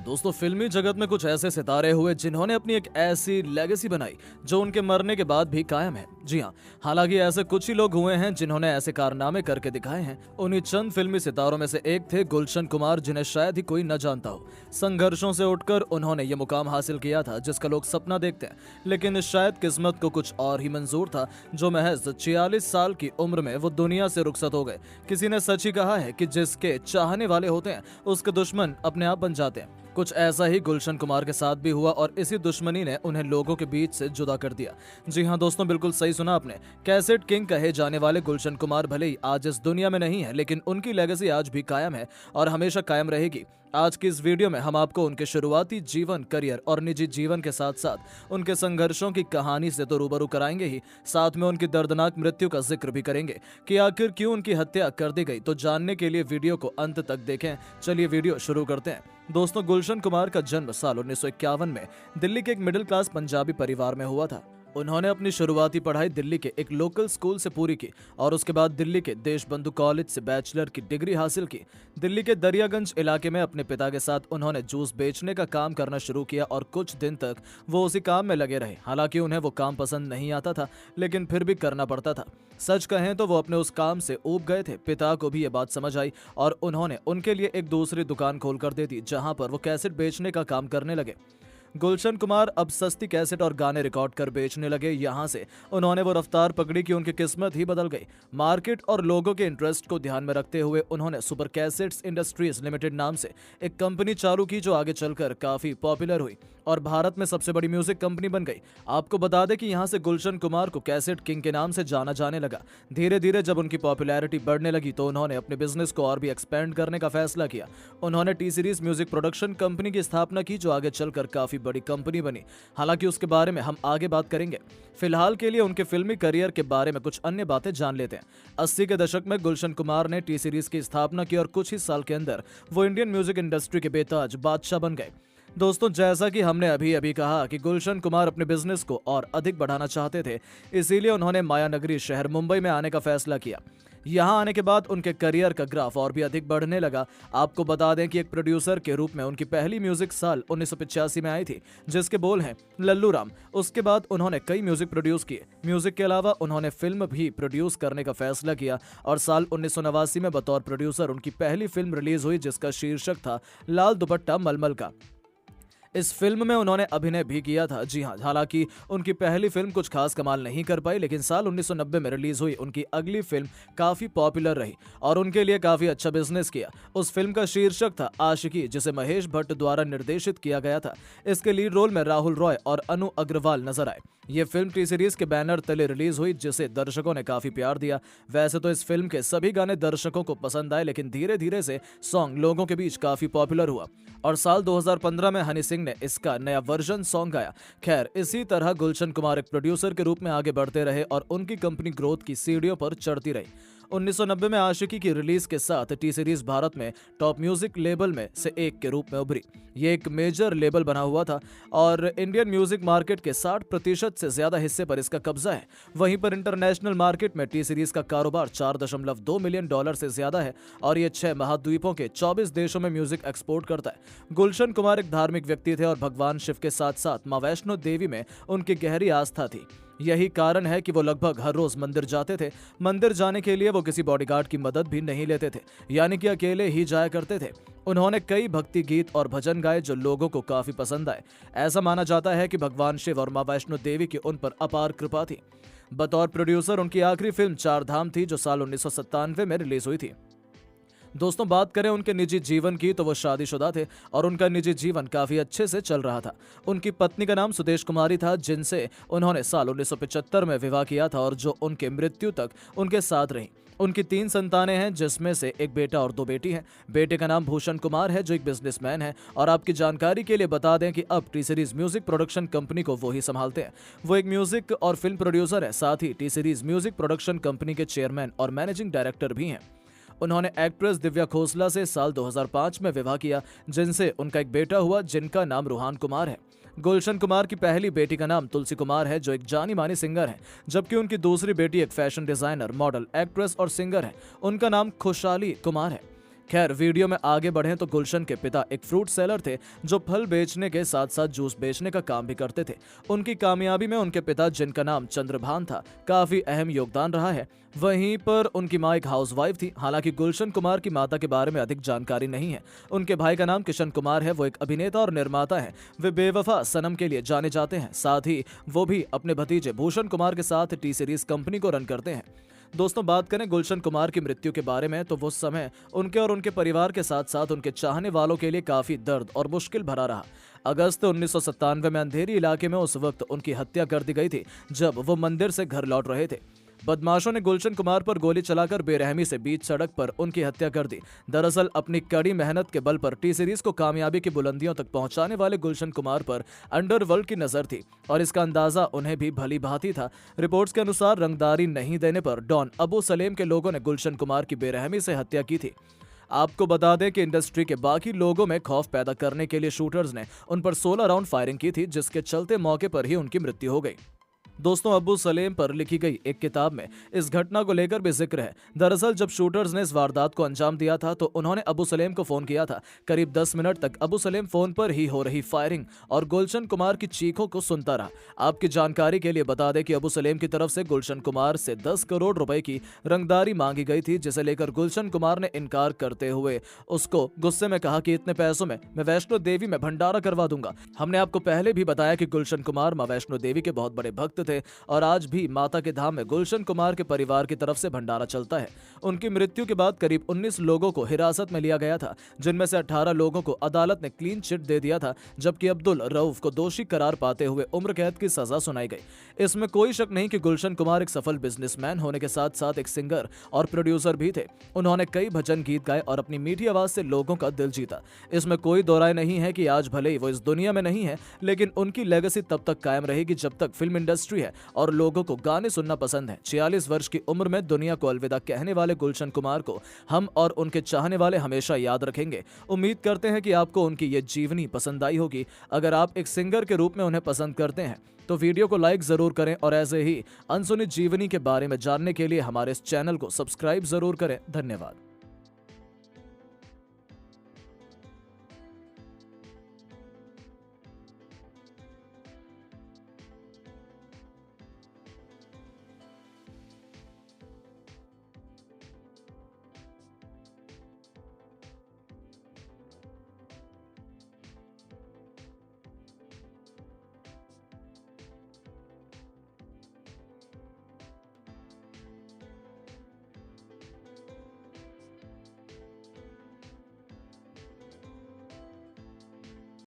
दोस्तों फिल्मी जगत में कुछ ऐसे सितारे हुए जिन्होंने अपनी एक ऐसी लेगेसी बनाई जो उनके मरने के बाद भी कायम है। जी हाँ, हालांकि ऐसे कुछ ही लोग हुए हैं जिन्होंने ऐसे कारनामे करके दिखाए हैं। उन्हीं चंद फिल्मी सितारों में से एक थे गुलशन कुमार, जिन्हें शायद ही कोई न जानता हो। संघर्षों से उठकर उन्होंने ये मुकाम हासिल किया था जिसका लोग सपना देखते हैं, लेकिन शायद किस्मत को कुछ और ही मंजूर था जो महज 46 साल की उम्र में वो दुनिया से रुखसत हो गए। किसी ने सच ही कहा है कि जिसके चाहने वाले होते हैं उसके दुश्मन अपने आप बन जाते हैं। कुछ ऐसा ही गुलशन कुमार के साथ भी हुआ और इसी दुश्मनी ने उन्हें लोगों के बीच से जुदा कर दिया। जी हाँ दोस्तों, बिल्कुल सही सुना आपने। कैसेट किंग कहे जाने वाले गुलशन कुमार भले ही आज इस दुनिया में नहीं है, लेकिन उनकी लेगेसी आज भी कायम है और हमेशा कायम रहेगी। आज की इस वीडियो में हम आपको उनके शुरुआती जीवन, करियर और निजी जीवन के साथ साथ उनके संघर्षों की कहानी से तो रूबरू कराएंगे ही, साथ में उनकी दर्दनाक मृत्यु का जिक्र भी करेंगे कि आखिर क्यों उनकी हत्या कर दी गई। तो जानने के लिए वीडियो को अंत तक देखें। चलिए वीडियो शुरू करते हैं। दोस्तों, गुलशन कुमार का जन्म साल 1951 में दिल्ली के एक मिडिल क्लास पंजाबी परिवार में हुआ था। उन्होंने अपनी शुरुआती पढ़ाई दिल्ली के एक लोकल स्कूल से पूरी की और उसके बाद दिल्ली के देशबंधु कॉलेज से बैचलर की डिग्री हासिल की। दिल्ली के दरियागंज इलाके में अपने पिता के साथ उन्होंने जूस बेचने का काम करना शुरू किया और कुछ दिन तक वो उसी काम में लगे रहे। हालांकि उन्हें वो काम पसंद नहीं आता था, लेकिन फिर भी करना पड़ता था। सच कहें तो वो अपने उस काम से ऊब गए थे। पिता को भी ये बात समझ आई और उन्होंने उनके लिए एक दूसरी दुकान खोल कर दे दी, जहां पर वो कैसेट बेचने का काम करने लगे। गुलशन कुमार अब सस्ती कैसेट और गाने रिकॉर्ड कर बेचने लगे। यहाँ से उन्होंने वो रफ्तार पकड़ी कि उनकी किस्मत ही बदल गई। मार्केट और लोगों के इंटरेस्ट को ध्यान में रखते हुए उन्होंने सुपर कैसेट्स इंडस्ट्रीज लिमिटेड नाम से एक कंपनी चालू की जो आगे चलकर काफी पॉपुलर हुई और भारत में सबसे बड़ी म्यूजिक कंपनी बन गई। आपको बता दें कि यहाँ से गुलशन कुमार को कैसेट किंग के नाम से जाना जाने लगा। धीरे धीरे जब उनकी पॉपुलैरिटी बढ़ने लगी तो उन्होंने अपने बिजनेस को और भी एक्सपेंड करने का फैसला किया। उन्होंने T Series music production company की स्थापना की जो आगे चलकर काफी बड़ी कंपनी बनी। हालांकि उसके बारे में हम आगे बात करेंगे। फिलहाल के लिए उनके फिल्मी करियर के बारे में कुछ अन्य बातें जान लेते हैं। 80 के दशक में गुलशन कुमार ने टी सीरीज की स्थापना की और कुछ ही साल के अंदर वो इंडियन म्यूजिक इंडस्ट्री के बेताज बादशाह बन गए। दोस्तों, जैसा कि हमने अभी कहा कि गुलशन कुमार अपने बिजनेस को और अधिक बढ़ाना चाहते थे, इसीलिए उन्होंने मायानगरी शहर मुंबई में आने का फैसला किया। यहां आने के बाद उनके करियर का ग्राफ और भी अधिक बढ़ने लगा। आपको बता दें कि एक प्रोड्यूसर के रूप में उनकी पहली म्यूजिक साल 1985 में आई थी, जिसके बोल हैं लल्लू राम। उसके बाद उन्होंने कई म्यूजिक प्रोड्यूस किए। म्यूजिक के अलावा उन्होंने फिल्म भी प्रोड्यूस करने का फैसला किया और साल 1989 में बतौर प्रोड्यूसर उनकी पहली फिल्म रिलीज हुई जिसका शीर्षक था लाल दुपट्टा मलमल का। इस फिल्म में उन्होंने अभिनय भी किया था। जी हाँ, हालांकि उनकी पहली फिल्म कुछ खास कमाल नहीं कर पाई, लेकिन साल 1990 में रिलीज हुई उनकी अगली फिल्म काफी पॉपुलर रही और उनके लिए काफी अच्छा बिजनेस किया। उस फिल्म का शीर्षक था आशिकी, जिसे महेश भट्ट द्वारा निर्देशित किया गया था। इसके लीड रोल में राहुल रॉय और अनु अग्रवाल नजर आए। ये फिल्म टी सीरीज के बैनर तले रिलीज हुई, जिसे दर्शकों ने काफी प्यार दिया। वैसे तो इस फिल्म के सभी गाने दर्शकों को पसंद आए, लेकिन धीरे धीरे से सॉन्ग लोगों के बीच काफी पॉपुलर हुआ और साल 2015 में हनी सिंह ने इसका नया वर्जन सॉन्ग गाया। खैर, इसी तरह गुलशन कुमार एक प्रोड्यूसर के रूप में आगे बढ़ते रहे और उनकी कंपनी ग्रोथ की सीढ़ियों पर चढ़ती रही। 1990 में आशिकी की रिलीज के साथ टी सीरीज भारत में टॉप म्यूजिक लेबल में से एक के रूप में उभरी। ये एक मेजर लेबल बना हुआ था और इंडियन म्यूजिक मार्केट के 60% से ज्यादा हिस्से पर इसका कब्जा है। वहीं पर इंटरनेशनल मार्केट में टी सीरीज का कारोबार $4.2 मिलियन से ज्यादा है और ये 6 महाद्वीपों के 24 देशों में म्यूजिक एक्सपोर्ट करता है। गुलशन कुमार एक धार्मिक व्यक्ति थे और भगवान शिव के साथ साथ मां वैष्णो देवी में उनकी गहरी आस्था थी। यही कारण है कि वो लगभग हर रोज मंदिर जाते थे। मंदिर जाने के लिए वो किसी बॉडीगार्ड की मदद भी नहीं लेते थे, यानी कि अकेले ही जाया करते थे। उन्होंने कई भक्ति गीत और भजन गाए जो लोगों को काफी पसंद आए। ऐसा माना जाता है कि भगवान शिव और मां वैष्णो देवी की उन पर अपार कृपा थी। बतौर प्रोड्यूसर उनकी आखिरी फिल्म चार धाम थी, जो साल 1997 में रिलीज हुई थी। दोस्तों, बात करें उनके निजी जीवन की तो वो शादीशुदा थे और उनका निजी जीवन काफी अच्छे से चल रहा था। उनकी पत्नी का नाम सुदेश कुमारी था, जिनसे उन्होंने साल 1975 में विवाह किया था और जो उनके मृत्यु तक उनके साथ रही। उनकी 3 संतानें हैं, जिसमें से एक बेटा और 2 बेटी हैं। बेटे का नाम भूषण कुमार है, जो एक बिजनेसमैन है और आपकी जानकारी के लिए बता दें कि अब T Series music production company को वो ही संभालते हैं। वो एक म्यूजिक और फिल्म प्रोड्यूसर है, साथ ही T Series music production company के चेयरमैन और मैनेजिंग डायरेक्टर भी हैं। उन्होंने एक्ट्रेस दिव्या खोसला से साल 2005 में विवाह किया, जिनसे उनका एक बेटा हुआ जिनका नाम रूहान कुमार है। गुलशन कुमार की पहली बेटी का नाम तुलसी कुमार है, जो एक जानी मानी सिंगर है, जबकि उनकी दूसरी बेटी एक फैशन डिजाइनर, मॉडल, एक्ट्रेस और सिंगर है। उनका नाम खुशहाली कुमार है। खैर, वीडियो में आगे बढ़े तो गुलशन के पिता एक फ्रूट सेलर थे जो फल बेचने के साथ साथ जूस बेचने का काम भी करते थे। उनकी कामयाबी में उनके पिता, जिनका नाम चंद्रभान था, काफी अहम योगदान रहा है। वहीं पर उनकी मां एक हाउसवाइफ थी। हालांकि गुलशन कुमार की माता के बारे में अधिक जानकारी नहीं है। उनके भाई का नाम किशन कुमार है, वो एक अभिनेता और निर्माता है। वे बेवफा सनम के लिए जाने जाते हैं। साथ ही वो भी अपने भतीजे भूषण कुमार के साथ टी सीरीज कंपनी को रन करते हैं। दोस्तों, बात करें गुलशन कुमार की मृत्यु के बारे में तो वो समय उनके और उनके परिवार के साथ साथ उनके चाहने वालों के लिए काफी दर्द और मुश्किल भरा रहा। अगस्त 1997 में अंधेरी इलाके में उस वक्त उनकी हत्या कर दी गई थी जब वो मंदिर से घर लौट रहे थे। बदमाशों ने गुलशन कुमार पर गोली चलाकर बेरहमी से बीच सड़क पर उनकी हत्या कर दी। दरअसल अपनी कड़ी मेहनत के बल पर टी सीरीज को कामयाबी की बुलंदियों तक पहुंचाने वाले गुलशन कुमार पर अंडरवर्ल्ड की नजर थी और इसका अंदाजा उन्हें भी भली भांति था। रिपोर्ट्स के अनुसार रंगदारी नहीं देने पर डॉन अबू सलेम के लोगों ने गुलशन कुमार की बेरहमी से हत्या की थी। आपको बता दें कि इंडस्ट्री के बाकी लोगों में खौफ पैदा करने के लिए शूटर्स ने उन पर 16 राउंड फायरिंग की थी, जिसके चलते मौके पर ही उनकी मृत्यु हो गई। दोस्तों, अबू सलेम पर लिखी गई एक किताब में इस घटना को लेकर भी जिक्र है। दरअसल जब शूटर्स ने इस वारदात को अंजाम दिया था तो उन्होंने अबू सलेम को फोन किया था। करीब 10 मिनट तक अबू सलेम फोन पर ही हो रही फायरिंग और गुलशन कुमार की चीखों को सुनता रहा। आपकी जानकारी के लिए बता दें कि अबू सलेम की तरफ से गुलशन कुमार से 10 करोड़ रुपए की रंगदारी मांगी गई थी, जिसे लेकर गुलशन कुमार ने इनकार करते हुए उसको गुस्से में कहा कि इतने पैसों में मैं वैष्णो देवी में भंडारा करवा दूंगा। हमने आपको पहले भी बताया कि गुलशन कुमार मां वैष्णो देवी के बहुत बड़े भक्त थे और आज भी माता के धाम में गुलशन कुमार के परिवार की तरफ से भंडारा चलता है। उनकी मृत्यु के बाद करीब 19 लोगों को हिरासत में लिया गया था, जिनमें से 18 लोगों को अदालत ने क्लीन चिट दे दिया था, जबकि अब्दुल रऊफ को दोषी करार पाते हुए उम्र कैद की सजा सुनाई गई। इसमें कोई शक नहीं कि गुलशन कुमार एक सफल बिजनेसमैन होने के साथ साथ एक सिंगर और प्रोड्यूसर भी थे। उन्होंने कई भजन गीत गाए और अपनी मीठी आवाज से लोगों का दिल जीता। इसमें कोई दो राय नहीं है कि आज भले ही वो इस दुनिया में नहीं है, लेकिन उनकी लेगेसी तब तक कायम रहेगी जब तक फिल्म इंडस्ट्री है और लोगों को गाने सुनना पसंद है। 46 वर्ष की उम्र में दुनिया को अलविदा कहने वाले गुलशन कुमार को हम और उनके चाहने वाले हमेशा याद रखेंगे। उम्मीद करते हैं कि आपको उनकी ये जीवनी पसंद आई होगी। अगर आप एक सिंगर के रूप में उन्हें पसंद करते हैं तो वीडियो को लाइक जरूर करें और ऐसे ही अनसुनी जीवनी के बारे में जानने के लिए हमारे इस चैनल को सब्सक्राइब जरूर करें। धन्यवाद।